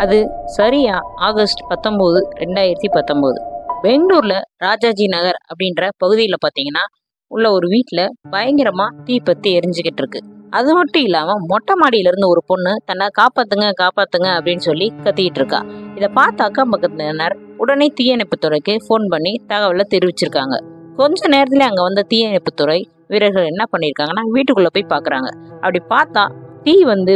அது சரியா ஆகஸ்ட் 19, 2019 பெங்களூர்ல ராஜாஜி நகர் அப்படின்ற பகுதியில் பார்த்தீங்கன்னா உள்ள ஒரு வீட்டில் பயங்கரமா தீ பத்தி எரிஞ்சுக்கிட்டு இருக்கு. அது மட்டும் இல்லாம மொட்டை மாடியில இருந்து ஒரு பொண்ணு தன்னை காப்பாத்துங்க காப்பாத்துங்க அப்படின்னு சொல்லி கத்திக்கிட்டு இருக்கா. இதை பார்த்த அக்கம் பக்கத்தினர் உடனே தீயணைப்புத்துறைக்கு ஃபோன் பண்ணி தகவலை தெரிவிச்சிருக்காங்க. கொஞ்ச நேரத்துல அங்க வந்த தீயணைப்புத்துறை வீரர்கள் என்ன பண்ணிருக்காங்கன்னா வீட்டுக்குள்ள போய் பாக்குறாங்க. அப்படி பார்த்தா தீ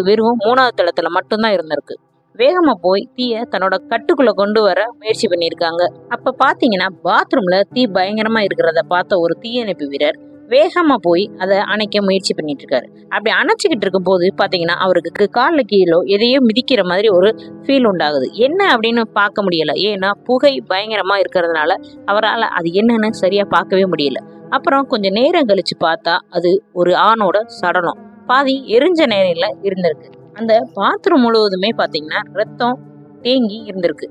வெறும் 3வது தளத்துல மட்டும்தான் இருந்திருக்கு. வேகமா போய் தீய தன்னோட கட்டுக்குள்ள கொண்டு வர முயற்சி பண்ணிருக்காங்க. அப்ப பாத்தீங்கன்னா பாத்ரூம்ல தீ பயங்கரமா இருக்கிறத பார்த்த ஒரு தீயணைப்பு வீரர் வேகமா போய் அதை அணைக்க முயற்சி பண்ணிட்டு இருக்காரு. அப்படி அணைச்சிக்கிட்டு இருக்கும் போது பாத்தீங்கன்னா அவருக்கு காலில் கீழோ எதையோ மிதிக்கிற மாதிரி ஒரு ஃபீல் உண்டாகுது. என்ன அப்படின்னு பார்க்க முடியல, ஏன்னா புகை பயங்கரமா இருக்கிறதுனால அவரால் அது என்னன்னு சரியா பார்க்கவே முடியல. அப்புறம் கொஞ்சம் நேரம் கழிச்சு பார்த்தா அது ஒரு ஆணோட சடலம் பாதி எரிஞ்ச நேரில் இருந்திருக்கு. அந்த பாத்ரூம் முழுவதுமே பாத்தீங்கன்னா ரத்தம் தேங்கி இருந்திருக்கு.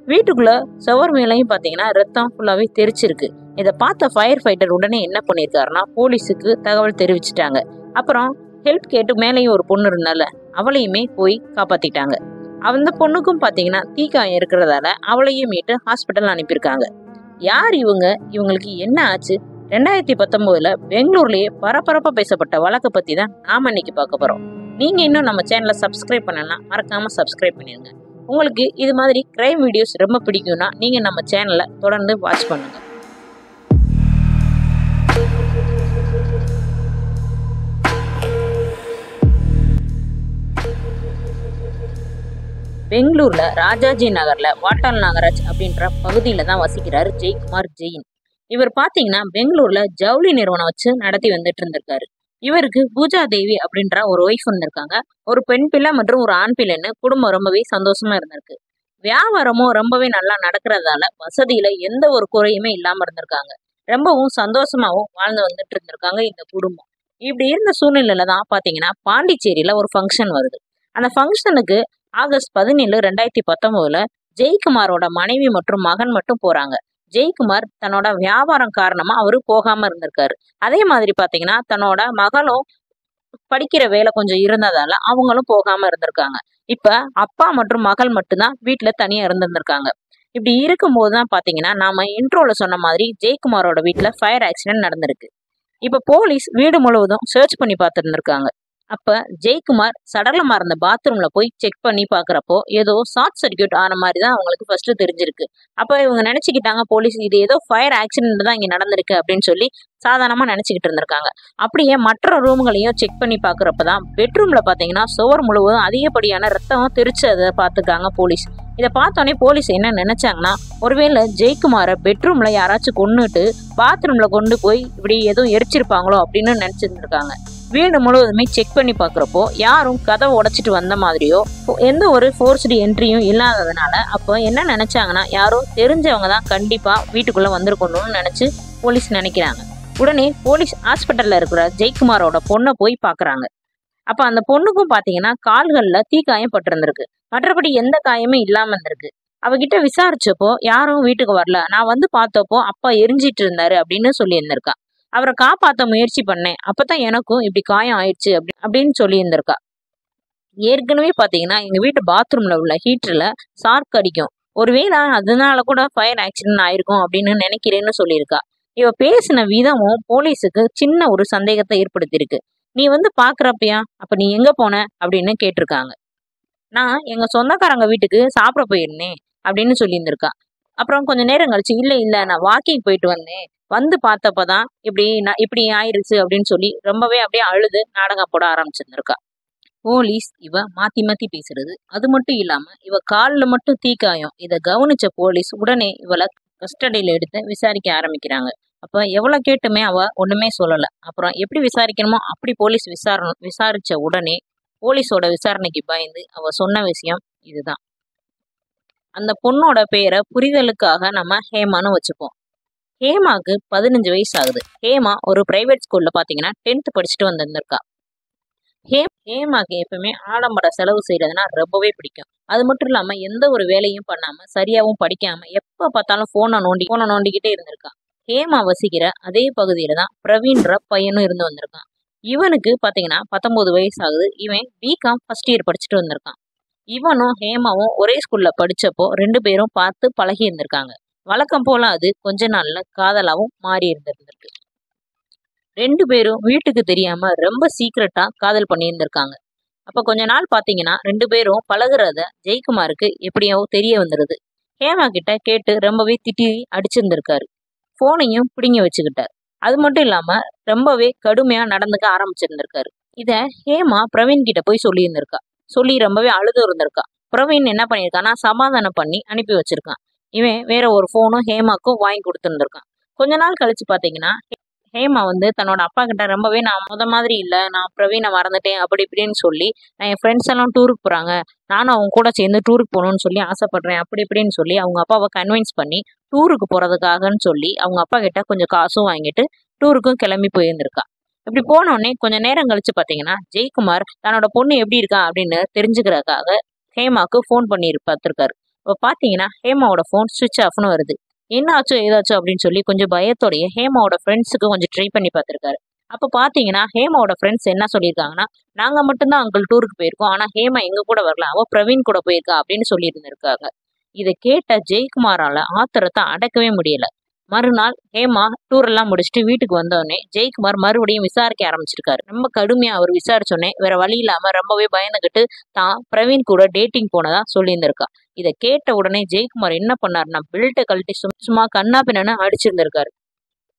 வீட்டுக்குள்ள சுவர் மேலையும் பாத்தீங்கன்னா ரத்தம் ஃபுல்லாவே தெரிச்சிருக்கு. இதை பார்த்த ஃபயர் ஃபைட்டர் உடனே என்ன பண்ணிருக்காருன்னா போலீஸுக்கு தகவல் தெரிவிச்சுட்டாங்க. அப்புறம் ஹெல்ப் கேட்டு மேலேயும் ஒரு பொண்ணு இருந்தால அவளையுமே போய் காப்பாத்திட்டாங்க. அந்த பொண்ணுக்கும் பாத்தீங்கன்னா தீக்காயம் இருக்கிறதால அவளையும் மீட்டு ஹாஸ்பிட்டல் அனுப்பியிருக்காங்க. யார் இவங்க, இவங்களுக்கு என்ன ஆச்சு, 2019 பெங்களூர்லயே பரபரப்பா பேசப்பட்ட வழக்கை பத்தி தான் நாம இன்னைக்கு பார்க்க போறோம். நீங்க இன்னும் நம்ம சேனலை சப்ஸ்கிரைப் பண்ணலாம், மறக்காம சப்ஸ்கிரைப் பண்ணிருங்க. உங்களுக்கு இது மாதிரி கிரைம் வீடியோஸ் ரொம்ப பிடிக்கும்னா நீங்க நம்ம சேனலை தொடர்ந்து வாட்ச் பண்ணுங்க. பெங்களூர்ல ராஜாஜி நகர்ல வாட்டால் நாகராஜ் அப்படின்ற பகுதியில தான் வசிக்கிறாரு ஜெயக்குமார் ஜெயின். இவர் பாத்தீங்கன்னா பெங்களூர்ல ஜவுளி நிறுவனம் வச்சு நடத்தி வந்துட்டு இருந்திருக்காரு. இவருக்கு பூஜா தேவி அப்படின்ற ஒரு ஒய்ஃப் இருந்திருக்காங்க. ஒரு பெண் பிள்ளை மற்றும் ஒரு ஆண் பிள்ளைன்னு குடும்பம் ரொம்பவே சந்தோஷமா இருந்திருக்கு. வியாபாரமும் ரொம்பவே நல்லா நடக்கிறதால வசதியில எந்த ஒரு குறையுமே இல்லாம இருந்திருக்காங்க. ரொம்பவும் சந்தோஷமாவும் வாழ்ந்து வந்துட்டு இருந்திருக்காங்க இந்த குடும்பம். இப்படி இருந்த சூழ்நிலையில தான் பாத்தீங்கன்னா பாண்டிச்சேரியில ஒரு ஃபங்க்ஷன் வருது. அந்த ஃபங்க்ஷனுக்கு ஆகஸ்ட் 17, 2019 ஜெயக்குமாரோட மனைவி மற்றும் மகன் மட்டும் போறாங்க. ஜெயக்குமார் தன்னோட வியாபாரம் காரணமா அவரு போகாம இருந்திருக்காரு. அதே மாதிரி பாத்தீங்கன்னா தன்னோட மகளும் படிக்கிற வேலை கொஞ்சம் இருந்ததால அவங்களும் போகாம இருந்திருக்காங்க. இப்ப அப்பா மற்றும் மகள் மட்டும்தான் வீட்டுல தனியா இருந்திருந்திருக்காங்க. இப்படி இருக்கும் போதுதான் பாத்தீங்கன்னா நாம இன்ட்ரோல சொன்ன மாதிரி ஜெயக்குமாரோட வீட்டுல ஃபயர் ஆக்சிடென்ட் நடந்திருக்கு. இப்ப போலீஸ் வீடு முழுவதும் சர்ச் பண்ணி பார்த்துருந்துருக்காங்க. அப்ப ஜெயக்குமார் சடலமா இருந்த பாத்ரூம்ல போய் செக் பண்ணி பாக்குறப்போ ஏதோ ஷார்ட் சர்க்கியூட் ஆன மாதிரி தான் அவங்களுக்கு ஃபர்ஸ்ட் தெரிஞ்சிருக்கு. அப்ப இவங்க நினைச்சுக்கிட்டாங்க போலீஸ் இது ஏதோ ஃபயர் ஆக்சிடென்ட் தான் இங்க நடந்திருக்கு அப்படின்னு சொல்லி சாதாரணமா நினைச்சுக்கிட்டு இருந்திருக்காங்க. அப்படியே மற்ற ரூம்களையும் செக் பண்ணி பாக்குறப்பதான் பெட்ரூம்ல பாத்தீங்கன்னா சுவர் முழுவதும் அதிகப்படியான ரத்தம் தெரிச்சு அதை பார்த்துருக்காங்க போலீஸ். இதை பார்த்தோன்னே போலீஸ் என்ன நினைச்சாங்கன்னா ஒருவேளை ஜெயக்குமாரை பெட்ரூம்ல யாராச்சும் கொன்னுட்டு பாத்ரூம்ல கொண்டு போய் இப்படி எதுவும் எரிச்சிருப்பாங்களோ அப்படின்னு நினைச்சிருந்திருக்காங்க. வீடு முழுவதுமே செக் பண்ணி பாக்குறப்போ யாரும் கதவை உடைச்சிட்டு வந்த மாதிரியோ எந்த ஒரு ஃபோர்ஸ்டு என்ட்ரியும் இல்லாததுனால அப்போ என்ன நினைச்சாங்கன்னா யாரோ தெரிஞ்சவங்க தான் கண்டிப்பா வீட்டுக்குள்ள வந்திருக்கணும்னு நினைச்சு போலீஸ் நினைக்கிறாங்க. உடனே போலீஸ் ஹாஸ்பிட்டல்ல இருக்கிற ஜெயக்குமாரோட பொண்ணை போய் பாக்குறாங்க. அப்ப அந்த பொண்ணுக்கும் பாத்தீங்கன்னா கால்கள்ல தீக்காயம் பட்டிருந்திருக்கு. மற்றபடி எந்த காயமே இல்லாம இருந்திருக்கு. அவகிட்ட விசாரிச்சப்போ யாரும் வீட்டுக்கு வரல, நான் பார்த்தப்போ அப்பா எரிஞ்சிட்டு இருந்தாரு அப்படின்னு சொல்லி இருந்திருக்கா. அவரை காப்பாத்த முயற்சி பண்ணேன், அப்பதான் எனக்கும் இப்படி காயம் ஆயிடுச்சு அப்படின்னு சொல்லி இருந்திருக்கா. ஏற்கனவே பாத்தீங்கன்னா எங்க வீட்டு பாத்ரூம்ல உள்ள ஹீட்டர்ல சார்க் அடிக்கும், ஒருவேளை அதனால கூட ஃபயர் ஆக்சிடென்ட் ஆயிருக்கும் அப்படின்னு நினைக்கிறேன்னு சொல்லியிருக்கா. இவ பேசின விதமும் போலீஸுக்கு சின்ன ஒரு சந்தேகத்தை ஏற்படுத்தியிருக்கு. நீ பாக்குறப்பயா, அப்ப நீ எங்க போன அப்படின்னு கேட்டிருக்காங்க. நான் எங்க சொந்தக்காரங்க வீட்டுக்கு சாப்பிட போயிருந்தேன் அப்படின்னு சொல்லியிருந்திருக்கா. அப்புறம் கொஞ்ச நேரம் கழிச்சு இல்ல நான் வாக்கிங் போயிட்டு வந்தேன், பார்த்தப்பதான் இப்படி ஆயிருச்சு அப்படின்னு சொல்லி ரொம்பவே அப்படியே அழுது நாடகம் போட ஆரம்பிச்சிருந்திருக்கா. போலீஸ் இவ மாத்தி மாத்தி பேசுறது, அது மட்டும் இல்லாம இவ காலில் மட்டும் தீக்காயம், இதை கவனிச்ச போலீஸ் உடனே இவளை கஸ்டடியில எடுத்து விசாரிக்க ஆரம்பிக்கிறாங்க. அப்ப எவ்வளவு கேட்டுமே அவ ஒண்ணுமே சொல்லல. அப்புறம் எப்படி விசாரிக்கணுமோ அப்படி போலீஸ் விசாரிச்ச உடனே போலீஸோட விசாரணைக்கு பயந்து அவ சொன்ன விஷயம் இதுதான். அந்த பொண்ணோட பேரை புரிதலுக்காக நம்ம ஹேமான்னு வச்சுப்போம். ஹேமாக்கு 15 வயசு ஆகுது. ஹேமா ஒரு பிரைவேட் ஸ்கூல்ல பாத்தீங்கன்னா 10th படிச்சுட்டு வந்திருந்திருக்கா. ஹேமாக்கு எப்பவுமே ஆடம்பர செலவு செய்யறதுனா ரொம்பவே பிடிக்கும். அது மட்டும் இல்லாம எந்த ஒரு வேலையும் பண்ணாம சரியாவும் படிக்காம எப்ப பார்த்தாலும் போனை நோண்டிக்கிட்டே இருந்திருக்கா. ஹேமா வசிக்கிற அதே பகுதியில தான் பிரவீன்ற பையனும் இருந்து வந்திருக்கான். இவனுக்கு பாத்தீங்கன்னா 19 வயசு ஆகுது. இவன் பிகாம் ஃபர்ஸ்ட் இயர் படிச்சுட்டு வந்திருக்கான். இவனும் ஹேமாவும் ஒரே ஸ்கூல்ல படிச்சப்போ 2 பேரும் பார்த்து பழகி இருந்திருக்காங்க. வழக்கம் போல அது கொஞ்ச நாள்ல காதலாவும் மாறி இருந்திருக்கு. 2 பேரும் வீட்டுக்கு தெரியாம ரொம்ப சீக்கிரட்டா காதல் பண்ணி இருந்திருக்காங்க. அப்ப கொஞ்ச நாள் பாத்தீங்கன்னா 2 பேரும் பழகுறத ஜெயக்குமாருக்கு எப்படியோ தெரிய வந்துருது. ஹேமா கிட்ட கேட்டு ரொம்பவே திட்டி அடிச்சிருந்திருக்காரு. போனையும் பிடுங்கி வச்சுக்கிட்டாரு. அது மட்டும் இல்லாம ரொம்பவே கடுமையா நடந்துக்க ஆரம்பிச்சிருந்திருக்காரு. இத ஹேமா பிரவீன் கிட்ட போய் சொல்லி இருந்திருக்கா. சொல்லி ரொம்பவே அழுது இருந்திருக்கா. பிரவீன் என்ன பண்ணியிருக்கான்னா சமாதானம் பண்ணி அனுப்பி வச்சிருக்கான். இவன் வேற ஒரு போனும் ஹேமாக்கும் வாங்கி கொடுத்துருந்துருக்கான். கொஞ்ச நாள் கழிச்சு பாத்தீங்கன்னா ஹேமா தன்னோட அப்பா கிட்ட ரொம்பவே நான் முத மாதிரி இல்ல, நான் பிரவீனை மறந்துட்டேன் அப்படி இப்படின்னு சொல்லி, நான் என் ஃப்ரெண்ட்ஸ் எல்லாம் டூருக்கு போறாங்க, நானும் அவங்க கூட சேர்ந்து டூருக்கு போகணும்னு சொல்லி ஆசைப்படுறேன் அப்படி இப்படின்னு சொல்லி அவங்க அப்பாவை கன்வின்ஸ் பண்ணி டூருக்கு போறதுக்காகன்னு சொல்லி அவங்க அப்பா கிட்ட கொஞ்சம் காசும் வாங்கிட்டு டூருக்கும் கிளம்பி போயிருந்திருக்கா. இப்படி போனோடனே கொஞ்சம் நேரம் கழிச்சு பாத்தீங்கன்னா ஜெயக்குமார் தன்னோட பொண்ணு எப்படி இருக்கா அப்படின்னு தெரிஞ்சுக்கிறதுக்காக ஹேமாக்கு ஃபோன் பண்ணி பார்த்திருக்காரு. இப்போ பாத்தீங்கன்னா ஹேமாவோட ஃபோன் சுவிட்ச் ஆஃப்னு வருது. என்ன ஆச்சோ ஏதாச்சோ அப்படின்னு சொல்லி கொஞ்சம் பயத்தோடைய ஹேமாவோட ஃப்ரெண்ட்ஸுக்கு கொஞ்சம் ட்ரை பண்ணி பார்த்திருக்காரு. அப்ப பாத்தீங்கன்னா ஹேமாவோட ஃப்ரெண்ட்ஸ் என்ன சொல்லியிருக்காங்கன்னா, நாங்க மட்டும்தான் அங்கிள் டூருக்கு போயிருக்கோம், ஆனா ஹேமா எங்க கூட வரல, அவ பிரவீன் கூட போயிருக்கா அப்படின்னு சொல்லி இருந்திருக்காங்க. இதை கேட்ட ஜெயக்குமாரால ஆத்திரத்தை அடக்கவே முடியல. மறுநாள் ஹேமா டூர் எல்லாம் முடிச்சுட்டு வீட்டுக்கு வந்தோடனே ஜெயக்குமார் மறுபடியும் விசாரிக்க ஆரம்பிச்சிருக்காரு. ரொம்ப கடுமையா அவர் விசாரிச்சோடனே வேற வழி இல்லாம ரொம்பவே பயந்துகிட்டு தான் பிரவீன் கூட டேட்டிங் போனதா சொல்லியிருந்திருக்கா. இதை கேட்ட உடனே ஜெயக்குமார் என்ன பண்ணாருன்னா பெல்ட்டை கழட்டி சும்மா கண்ணா பின்னு அடிச்சிருந்திருக்காரு.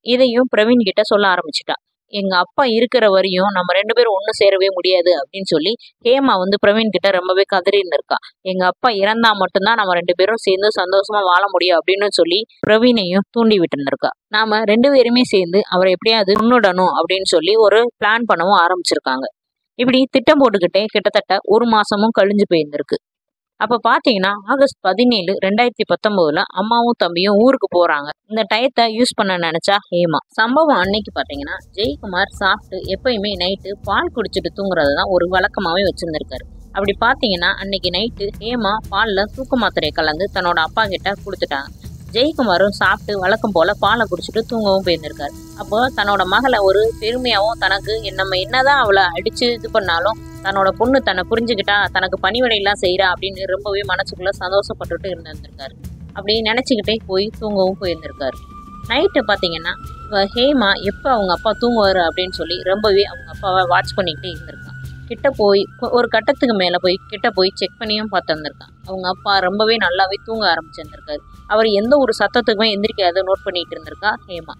இதையும் பிரவீன் கிட்ட சொல்ல ஆரம்பிச்சுட்டா. எங்க அப்பா இருக்கிற வரையும் நம்ம 2 பேரும் ஒண்ணு சேரவே முடியாது அப்படின்னு சொல்லி ஹேமா பிரவீன் கிட்ட ரொம்பவே கதறி இருந்திருக்கா. எங்க அப்பா இறந்தா மட்டும்தான் நம்ம 2 பேரும் சேர்ந்து சந்தோஷமா வாழ முடியும் அப்படின்னு சொல்லி பிரவீனையும் தூண்டி விட்டு இருந்திருக்கா. நாம 2 பேருமே சேர்ந்து அவரை எப்படியாவது கொன்னுடணும் அப்படின்னு சொல்லி ஒரு பிளான் பண்ணவும் ஆரம்பிச்சிருக்காங்க. இப்படி திட்டம் போட்டுக்கிட்டே கிட்டத்தட்ட 1 மாசமும் கழிஞ்சு போயிருந்திருக்கு. அப்ப பாத்தீங்கன்னா ஆகஸ்ட் 17, 2019 அம்மாவும் தம்பியும் ஊருக்கு போறாங்க. இந்த டயத்தை யூஸ் பண்ண நினைச்சா ஹேமா. சம்பவம் அன்னைக்கு பாத்தீங்கன்னா ஜெயக்குமார் சாப்பிட்டு எப்பயுமே நைட்டு பால் குடிச்சிட்டு தூங்குறதுதான் ஒரு வழக்கமாவே வச்சிருந்திருக்காரு. அப்படி பாத்தீங்கன்னா அன்னைக்கு நைட்டு ஹேமா பால்ல தூக்க மாத்திரையை கலந்து தன்னோட அப்பா கிட்ட கொடுத்துட்டாங்க. ஜெயக்குமாரும் சாப்பிட்டு வழக்கம் போல பாலை குடிச்சிட்டு தூங்கவும் போயிருந்திருக்காரு. அப்போ தன்னோட மகளை ஒரு பெருமையாவும் தனக்கு நம்ம என்னதான் அவளை அடிச்சு இது பண்ணாலும் தன்னோட பொண்ணு தன்னை புரிஞ்சுக்கிட்டா, தனக்கு பணிவிடையெல்லாம் செய்யறா அப்படின்னு ரொம்பவே மனசுக்குள்ள சந்தோஷப்பட்டுட்டு இருந்திருக்காரு. அப்படி நினைச்சுக்கிட்டே போய் தூங்கவும் போயிருந்திருக்காரு. நைட்டு பாத்தீங்கன்னா ஹேமா எப்ப அவங்க அப்பா தூங்குவாரு அப்படின்னு சொல்லி ரொம்பவே அவங்க அப்பாவை வாட்ச் பண்ணிக்கிட்டே இருந்திருக்கான். கிட்ட போய் ஒரு கட்டத்துக்கு மேல போய் கிட்ட போய் செக் பண்ணியும் பார்த்து வந்திருக்கான். அவங்க அப்பா ரொம்பவே நல்லாவே தூங்க ஆரம்பிச்சிருந்திருக்காரு. அவர் எந்த ஒரு சத்தத்துக்குமே எந்திரிக்காத நோட் பண்ணிட்டு இருந்திருக்கா ஹேமா.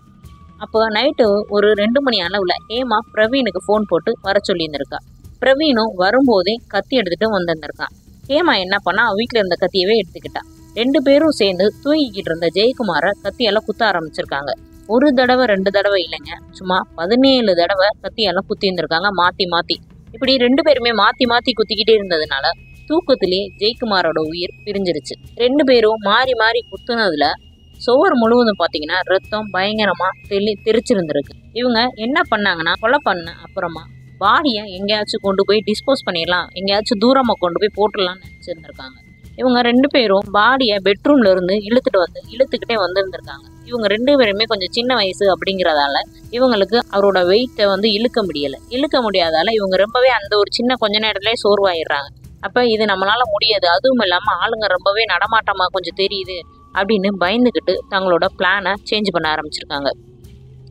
அப்போ நைட்டு ஒரு 2 மணி அளவுல ஹேமா பிரவீனுக்கு ஃபோன் போட்டு வர சொல்லி இருந்திருக்கா. பிரவீனும் வரும்போதே கத்தி எடுத்துட்டு வந்திருந்திருக்கான். ஹேமா என்ன பண்ணா வீட்டுல இருந்த கத்தியவே எடுத்துக்கிட்டா. 2 பேரும் சேர்ந்து தூங்கிக்கிட்டு இருந்த ஜெயக்குமார கத்தியெல்லாம் குத்த ஆரம்பிச்சிருக்காங்க. 1 தடவை 2 தடவை இல்லைங்க, சும்மா 17 தடவை கத்தியெல்லாம் குத்தி இருந்திருக்காங்க மாத்தி மாத்தி. இப்படி 2 பேருமே மாத்தி மாத்தி குத்திக்கிட்டே இருந்ததுனால தூக்கத்திலேயே ஜெயக்குமாரோட உயிர் பிரிஞ்சிருச்சு. 2 பேரும் மாறி மாறி குத்துனதுல சுவர் முழுவதும் பாத்தீங்கன்னா ரத்தம் பயங்கரமா தெரிச்சிருந்திருக்கு. இவங்க என்ன பண்ணாங்கன்னா கொலை பண்ண அப்புறமா பாடியை எங்கேயாச்சும் கொண்டு போய் டிஸ்போஸ் பண்ணிடலாம், எங்கேயாச்சும் தூரமா கொண்டு போய் போட்டுடலாம்னு நினைச்சிருந்திருக்காங்க. இவங்க 2 பேரும் பாடியை பெட்ரூம்ல இருந்து இழுத்துக்கிட்டே வந்திருந்திருக்காங்க. இவங்க 2 பேருமே கொஞ்சம் சின்ன வயசு அப்படிங்கிறதால இவங்களுக்கு அவரோட வெயிட்டை இழுக்க முடியாதால இவங்க ரொம்பவே அந்த ஒரு சின்ன கொஞ்ச நேரத்திலேயே சோர்வாயிடுறாங்க. அப்ப இது நம்மளால முடியாது, அதுவும் இல்லாம ஆளுங்க ரொம்பவே நடமாட்டமா கொஞ்சம் தெரியுது அப்படின்னு பயந்துகிட்டு தங்களோட பிளானை சேஞ்ச் பண்ண ஆரம்பிச்சிருக்காங்க.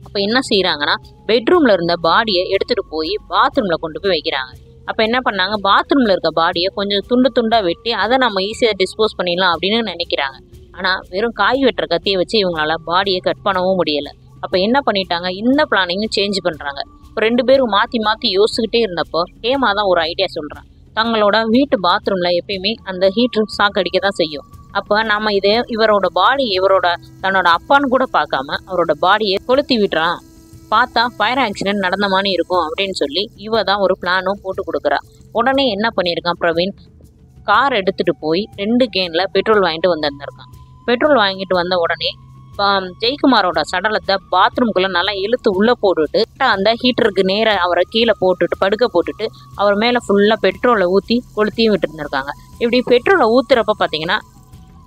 அப்ப என்ன செய்யறாங்கன்னா பெட்ரூம்ல இருந்த பாடியை எடுத்துட்டு போய் பாத்ரூம்ல கொண்டு போய் வைக்கிறாங்க. அப்ப என்ன பண்ணாங்க, பாத்ரூம்ல இருக்க பாடியை கொஞ்சம் துண்டு துண்டா வெட்டி அதை நம்ம ஈஸியா டிஸ்போஸ் பண்ணிடலாம் அப்படின்னு நினைக்கிறாங்க. ஆனா வெறும் காய் வெட்டுற கத்தியை வச்சு இவங்களால பாடியை கட் பண்ணவும் முடியல. அப்ப என்ன பண்ணிட்டாங்க, இந்த பிளானிங்கும் சேஞ்ச் பண்றாங்க. இப்போ 2 பேரும் மாத்தி மாத்தி யோசிச்சுக்கிட்டே இருந்தப்போ ஹேமா தான் ஒரு ஐடியா சொல்றான். தங்களோட வீட்டு பாத்ரூம்ல எப்பயுமே அந்த ஹீட்டர் சாக்கடிக்க தான் செய்யும். அப்ப நாம இவரோட பாடி தன்னோட அப்பான்னு கூட பார்க்காம அவரோட பாடியை கொளுத்தி விட்டுறான், பார்த்தா ஃபயர் ஆக்சிடென்ட் நடந்த மாதிரி இருக்கும் அப்படின்னு சொல்லி இவ தான் ஒரு பிளானும் போட்டு கொடுக்குறா. உடனே என்ன பண்ணியிருக்கான் பிரவீன், கார் எடுத்துட்டு போய் 2 கேன்ல பெட்ரோல் வாங்கிட்டு வந்திருந்திருக்கான். பெட்ரோல் வாங்கிட்டு வந்த உடனே ஜெயக்குமாரோட சடலத்தை பாத்ரூம்குள்ள நல்லா இழுத்து உள்ள போட்டுட்டு அந்த ஹீட்டருக்கு நேர அவரை கீழே போட்டுட்டு படுக்க போட்டுட்டு அவர் மேல ஃபுல்லா பெட்ரோலை ஊத்தி கொளுத்தியும் விட்டு இருந்திருக்காங்க. இப்படி பெட்ரோலை ஊத்துறப்ப பாத்தீங்கன்னா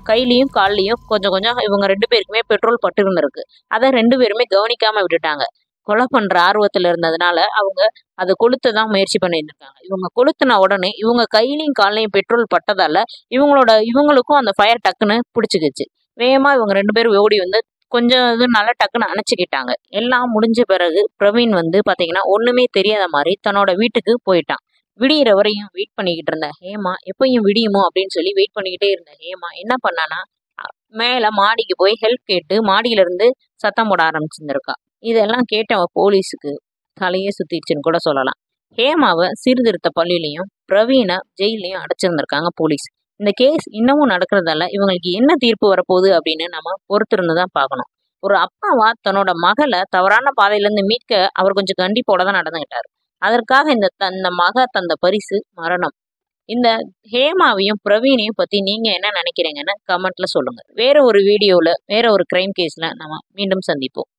கையிலையும் கால்லையும் கொஞ்சம் கொஞ்சம் இவங்க 2 பேருக்குமே பெட்ரோல் பட்டு இருந்திருக்கு. அதை 2 பேருமே கவனிக்காம விட்டுட்டாங்க. கொலை பண்ற ஆர்வத்துல இருந்ததுனால அவங்க அதை கொளுத்ததான் முயற்சி பண்ணிட்டு இருக்காங்க. இவங்க கொளுத்துன உடனே இவங்க கையிலையும் கால்லையும் பெட்ரோல் பட்டதால இவங்களுக்கும் அந்த ஃபயர் டக்குன்னு பிடிச்சிக்கிச்சு. வேகமா இவங்க 2 பேரும் ஓடி வந்து கொஞ்சம் இதுனால டக்குன்னு அணைச்சிக்கிட்டாங்க. எல்லாம் முடிஞ்ச பிறகு பிரவீன் வந்து பாத்தீங்கன்னா ஒண்ணுமே தெரியாத மாதிரி தன்னோட வீட்டுக்கு போயிட்டான். விடியிற வரையும் வெயிட் பண்ணிக்கிட்டு இருந்த ஹேமா எப்பயும் விடியுமோ அப்படின்னு சொல்லி வெயிட் பண்ணிக்கிட்டே இருந்த ஹேமா என்ன பண்ணானா மேல மாடிக்கு போய் ஹெல்ப் கேட்டு மாடியில இருந்து சத்தம் போட ஆரம்பிச்சிருந்திருக்கா. இதெல்லாம் கேட்ட போலீஸுக்கு தலையே சுத்திடுச்சுன்னு கூட சொல்லலாம். ஹேமாவை சீர்திருத்த பள்ளியிலையும் பிரவீனை ஜெயிலையும் அடைச்சிருந்திருக்காங்க போலீஸ். இந்த கேஸ் இன்னமும் நடக்கிறதால இவங்களுக்கு என்ன தீர்ப்பு வரப்போகுது அப்படின்னு நம்ம பொறுத்திருந்து தான் பார்க்கணும். ஒரு அப்பாவா தன்னோட மகளை தவறான பாதையில இருந்து மீட்க அவர் கொஞ்சம் கண்டிப்போட தான் நடந்துகிட்டாரு. அதற்காக இந்த மக தந்த பரிசு மரணம். இந்த ஹேமாவையும் பிரவீனையும் பத்தி நீங்க என்ன நினைக்கிறீங்கன்னு கமெண்ட்ல சொல்லுங்க. வேற ஒரு வீடியோல வேற ஒரு கிரைம் கேஸ்ல நம்ம மீண்டும் சந்திப்போம்.